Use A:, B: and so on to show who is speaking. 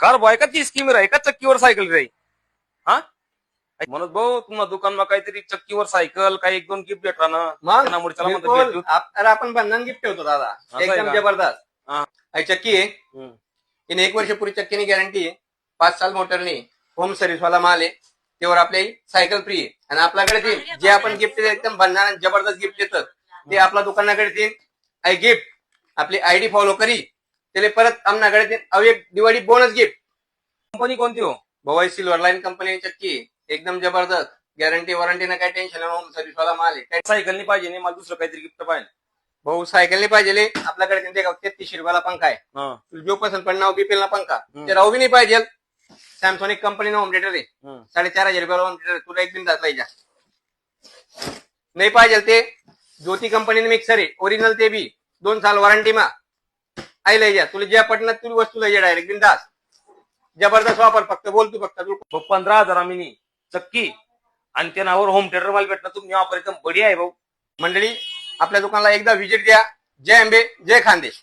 A: Car बायकाची scheme राही का चक्कीवर cycle राही? हा म्हणत भाऊ तुम्हाला दुकानमा काहीतरी चक्कीवर सायकल काही एक दोन गिफ्ट भेटा ना
B: मग
A: त्यामुळे त्याला म्हणतात
B: बिलकुल.
A: भेट देऊ.
B: अरे आपण बंधन गिफ्ट ठेवतो दादा,
A: आहे
B: एकदम
A: का?
B: जबरदस्त.
A: हा.
B: ही चक्की आहे,
A: हम्म.
B: इन 1 वर्षापूर्वी चक्कीनी गॅरंटी आहे. 5 साल मोटरनी होम सर्व्हिस वाला माल आहे, त्यावर आपली सायकल फ्री आहे. आणि आपल्याकडे जे आपण गिफ्ट एकदम बंधन जबरदस्त गिफ्ट देतात ते आपल्या दुकानाकडे देईन. आई गिफ्ट आपली आयडी फॉलो करी त्याला परत आमनाकडे देईन. अहो एक दिवाळी बोनस गिफ्ट.
A: कंपनी कोणती हो?
B: भवाई सिल्वर लाईन कंपनी चक्की एकदम जबरदस्त, गॅरंटी वॉरंटीनं काय टेन्शन नाही. होम सर्व्हिस वाला माल आहे.
A: सायकल नाही पाहिजे नाही मला दुसरं काहीतरी गिफ्ट पाहिजे.
B: भाऊ सायकल नाही पाहिजे आपल्याकडे 33 रुपयाला पंखा आहे.
A: हा.
B: तुला जो पसंत पडणार बीपीएल ना पंखा
A: हम्म.
B: ते राहू बी नाही पाहिजे. सॅमसॉनिक कंपनीनं होम थिएटर आहे,
A: हम्म.
B: 4,500 रुपयाला होम थिएटर. तुला एक दिन पाहिजे नाही पाहिजे ते ज्योती कंपनीने मिक्सर आहे ओरिजिनल, ते बी 2 साल वॉरंटी मा आई लय जा. तुला ज्या पटनात तुला वस्तू लय जा डायरेक्ट बिंदास. जबरदस्त वापर. फक्त बोल तू फक्त
A: 15,000 आम्ही चक्की आणि त्या नावावर होम थिएटर मला भेटणार. तुम्ही ऑफर एकदम बढिया आहे भाऊ.
B: मंडळी आपल्या दुकानाला एकदा व्हिजिट द्या. जय अंबे, जय खानदेश.